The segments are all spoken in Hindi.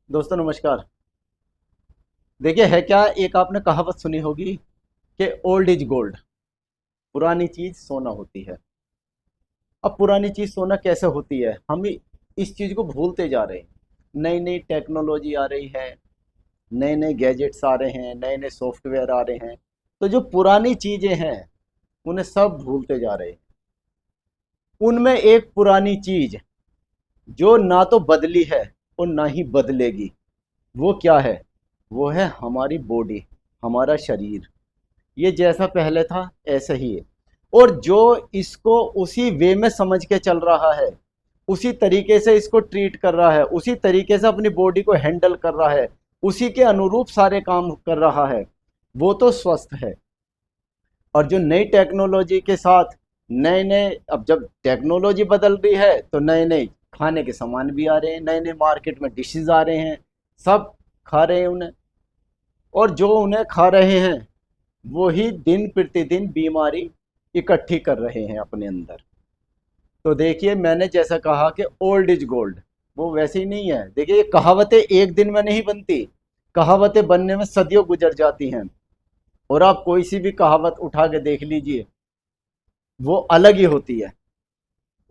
दोस्तों नमस्कार। देखिए है क्या, एक आपने कहावत सुनी होगी कि ओल्ड इज गोल्ड। पुरानी चीज सोना होती है। अब पुरानी चीज सोना कैसे होती है, इस चीज को भूलते जा रहे हैं। नई नई टेक्नोलॉजी आ रही है, नए नए गैजेट्स आ रहे हैं, नए नए सॉफ्टवेयर आ रहे हैं। तो जो पुरानी चीजें हैं उन्हें सब भूलते जा रहे हैं। उनमें एक पुरानी चीज जो ना तो बदली है और ना ही बदलेगी, वो क्या है? वो है हमारी बॉडी, हमारा शरीर। ये जैसा पहले था ऐसा ही है। और जो इसको उसी वे में समझ के चल रहा है, उसी तरीके से इसको ट्रीट कर रहा है, उसी तरीके से अपनी बॉडी को हैंडल कर रहा है, उसी के अनुरूप सारे काम कर रहा है, वो तो स्वस्थ है। और जो नई टेक्नोलॉजी के साथ नए नए, अब जब टेक्नोलॉजी बदल रही है तो नए नए खाने के सामान भी आ रहे हैं, नए नए मार्केट में डिशेज आ रहे हैं, सब खा रहे हैं उन्हें। और जो उन्हें खा रहे हैं वो ही दिन प्रतिदिन बीमारी इकट्ठी कर रहे हैं अपने अंदर। तो देखिए मैंने जैसा कहा कि ओल्ड इज गोल्ड, वो वैसे ही नहीं है। देखिए ये कहावतें एक दिन में नहीं बनती, कहावतें बनने में सदियों गुजर जाती हैं। और आप कोई सी भी कहावत उठा के देख लीजिए, वो अलग ही होती है।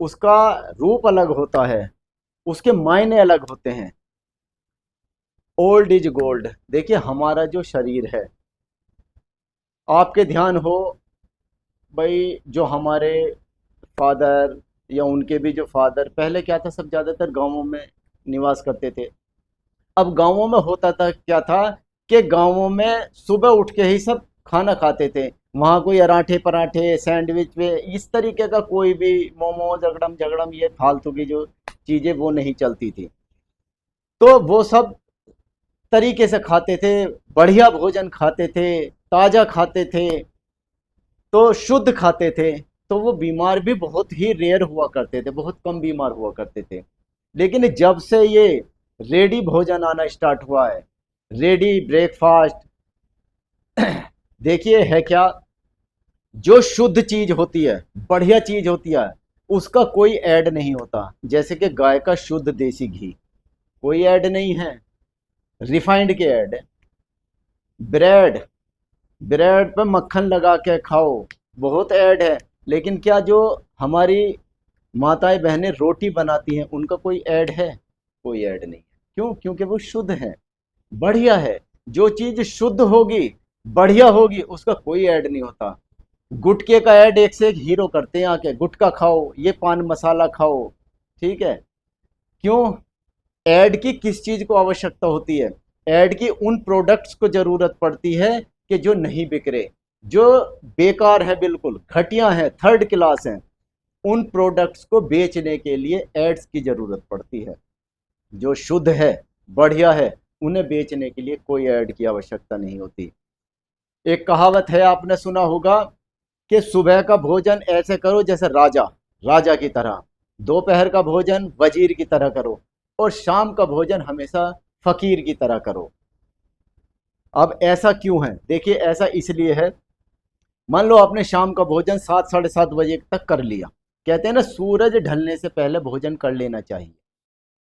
उसका रूप अलग होता है, उसके मायने अलग होते हैं। Old is gold. देखिए हमारा जो शरीर है, आपके ध्यान हो भाई, जो हमारे फादर या उनके भी जो फादर, पहले क्या था, सब ज़्यादातर गांवों में निवास करते थे। अब गांवों में होता था क्या था कि गांवों में सुबह उठ के ही सब खाना खाते थे। वहाँ कोई पराठे पराठे सैंडविच वे इस तरीके का कोई भी मोमोज अगड़म झगड़म ये फालतू की जो चीज़ें वो नहीं चलती थी। तो वो सब तरीके से खाते थे, बढ़िया भोजन खाते थे, ताज़ा खाते थे, तो शुद्ध खाते थे। तो वो बीमार भी बहुत ही रेयर हुआ करते थे, बहुत कम बीमार हुआ करते थे। लेकिन जब से ये रेडी भोजन आना स्टार्ट हुआ है, रेडी ब्रेकफास्ट, देखिए है क्या, जो शुद्ध चीज होती है, बढ़िया चीज होती है, उसका कोई ऐड नहीं होता। जैसे कि गाय का शुद्ध देसी घी, कोई ऐड नहीं है। रिफाइंड के ऐड है। ब्रेड, ब्रेड पे मक्खन लगा के खाओ, बहुत ऐड है। लेकिन क्या जो हमारी माताएं बहनें रोटी बनाती हैं उनका कोई ऐड है? कोई ऐड नहीं है। क्यों? क्योंकि वो शुद्ध है, बढ़िया है। जो चीज शुद्ध होगी, बढ़िया होगी, उसका कोई ऐड नहीं होता। गुटखे का ऐड एक से एक हीरो करते हैं आके, गुटखा खाओ, ये पान मसाला खाओ, ठीक है। क्यों? ऐड की किस चीज को आवश्यकता होती है? ऐड की उन प्रोडक्ट्स को जरूरत पड़ती है कि जो नहीं बिक रहे, जो बेकार है, बिल्कुल घटिया है, थर्ड क्लास है। उन प्रोडक्ट्स को बेचने के लिए एड्स की जरूरत पड़ती है। जो शुद्ध है, बढ़िया है, उन्हें बेचने के लिए कोई ऐड की आवश्यकता नहीं होती। एक कहावत है, आपने सुना होगा कि सुबह का भोजन ऐसे करो जैसे राजा, राजा की तरह। दोपहर का भोजन वजीर की तरह करो, और शाम का भोजन हमेशा फकीर की तरह करो। अब ऐसा क्यों है? देखिए ऐसा इसलिए है, मान लो आपने शाम का भोजन 7 साढ़े 7 बजे तक कर लिया। कहते हैं ना, सूरज ढलने से पहले भोजन कर लेना चाहिए।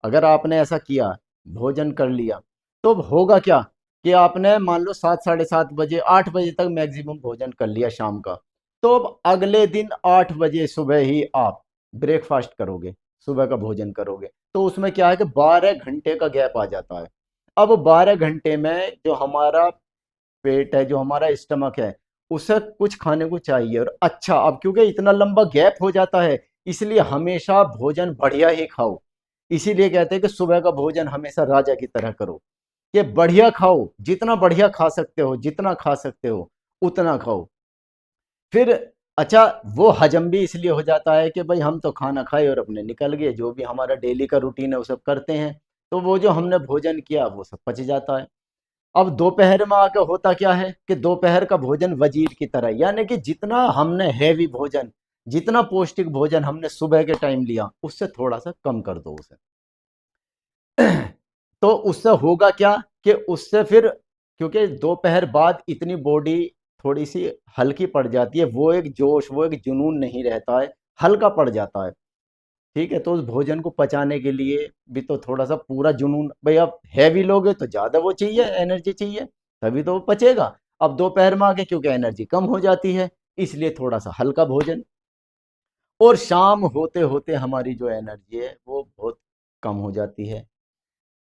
अगर आपने ऐसा किया, भोजन कर लिया, तो होगा क्या कि आपने मान लो 7 साढ़े 7 बजे 8 बजे तक मैक्सिमम भोजन कर लिया शाम का। तो अब अगले दिन 8 बजे सुबह ही आप ब्रेकफास्ट करोगे, सुबह का भोजन करोगे। तो उसमें क्या है कि 12 घंटे का गैप आ जाता है। अब 12 घंटे में जो हमारा पेट है, जो हमारा स्टमक है, उसे कुछ खाने को चाहिए। और अच्छा, अब क्योंकि इतना लंबा गैप हो जाता है, इसलिए हमेशा भोजन बढ़िया ही खाओ। इसीलिए कहते हैं कि सुबह का भोजन हमेशा राजा की तरह करो, कि बढ़िया खाओ, जितना बढ़िया खा सकते हो, जितना खा सकते हो उतना खाओ। फिर अच्छा, वो हजम भी इसलिए हो जाता है कि भाई हम तो खाना खाए और अपने निकल गए, जो भी हमारा डेली का रूटीन है वो सब करते हैं, तो वो जो हमने भोजन किया वो सब पच जाता है। अब दोपहर में आके होता क्या है कि दोपहर का भोजन वजीर की तरह, यानी कि जितना हमने हैवी भोजन, जितना पौष्टिक भोजन हमने सुबह के टाइम लिया, उससे थोड़ा सा कम कर दो उसे। तो उससे होगा क्या कि उससे फिर, क्योंकि दोपहर बाद इतनी बॉडी थोड़ी सी हल्की पड़ जाती है, वो एक जोश, वो एक जुनून नहीं रहता है, हल्का पड़ जाता है। ठीक है, तो उस भोजन को पचाने के लिए भी तो थोड़ा सा पूरा जुनून, भाई आप हैवी लोगे तो ज़्यादा वो चाहिए, एनर्जी चाहिए, तभी तो वो पचेगा। अब दोपहर में आके क्योंकि एनर्जी कम हो जाती है, इसलिए थोड़ा सा हल्का भोजन। और शाम होते होते हमारी जो एनर्जी है वो बहुत कम हो जाती है।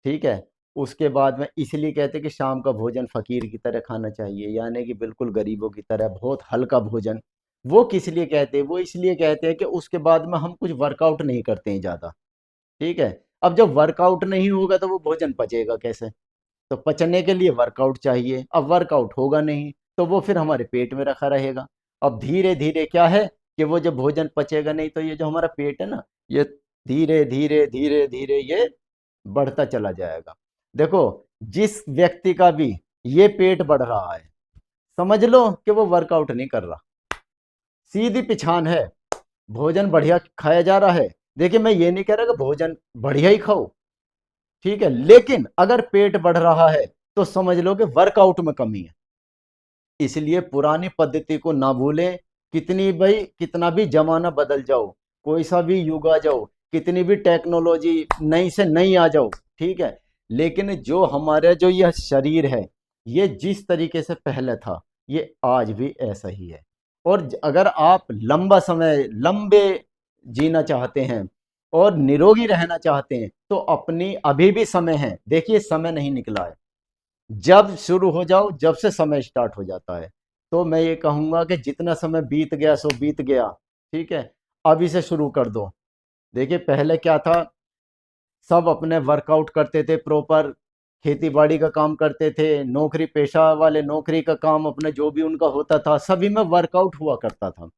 ठीक है, उसके बाद में इसलिए कहते हैं कि शाम का भोजन फकीर की तरह खाना चाहिए, यानी कि बिल्कुल गरीबों की तरह बहुत हल्का भोजन। वो किस लिए कहते हैं? वो इसलिए कहते हैं कि उसके बाद में हम कुछ वर्कआउट नहीं करते हैं ज़्यादा। ठीक है, अब जब वर्कआउट नहीं होगा तो वो भोजन पचेगा कैसे? तो पचने के लिए वर्कआउट चाहिए, अब वर्कआउट होगा नहीं तो वो फिर हमारे पेट में रखा रहेगा। अब धीरे धीरे क्या है कि वो जब भोजन पचेगा नहीं तो ये जो हमारा पेट है ना, ये धीरे धीरे धीरे धीरे ये बढ़ता चला जाएगा। देखो, जिस व्यक्ति का भी ये पेट बढ़ रहा है, समझ लो कि वो वर्कआउट नहीं कर रहा, सीधी पिछान है, भोजन बढ़िया खाया जा रहा है। देखिए, मैं ये नहीं कह रहा कि भोजन बढ़िया ही खाओ, ठीक है, लेकिन अगर पेट बढ़ रहा है तो समझ लो कि वर्कआउट में कमी है। इसलिए पुरानी पद्धति को ना भूलें। कितनी भाई कितना भी जमाना बदल जाओ, कोई सा भी युग आ जाओ, कितनी भी टेक्नोलॉजी नई से नई आ जाओ, ठीक है, लेकिन जो हमारा जो यह शरीर है, ये जिस तरीके से पहले था, ये आज भी ऐसा ही है। और अगर आप लंबा समय लंबे जीना चाहते हैं और निरोगी रहना चाहते हैं तो अपनी अभी भी समय है। देखिए, समय नहीं निकला है, जब शुरू हो जाओ, जब से समय स्टार्ट हो जाता है। तो मैं ये कहूंगा कि जितना समय बीत गया सो बीत गया, ठीक है, अभी से शुरू कर दो। देखिए, पहले क्या था, सब अपने वर्कआउट करते थे प्रॉपर, खेती बाड़ी का काम करते थे, नौकरी पेशा वाले नौकरी का काम अपने जो भी उनका होता था, सभी में वर्कआउट हुआ करता था।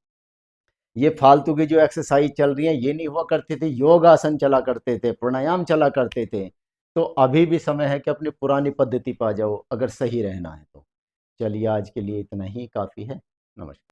ये फालतू की जो एक्सरसाइज चल रही है ये नहीं हुआ करते थे, योग आसन चला करते थे, प्राणायाम चला करते थे। तो अभी भी समय है कि अपनी पुरानी पद्धति पा जाओ अगर सही रहना है तो। चलिए, आज के लिए इतना ही काफ़ी है। नमस्कार।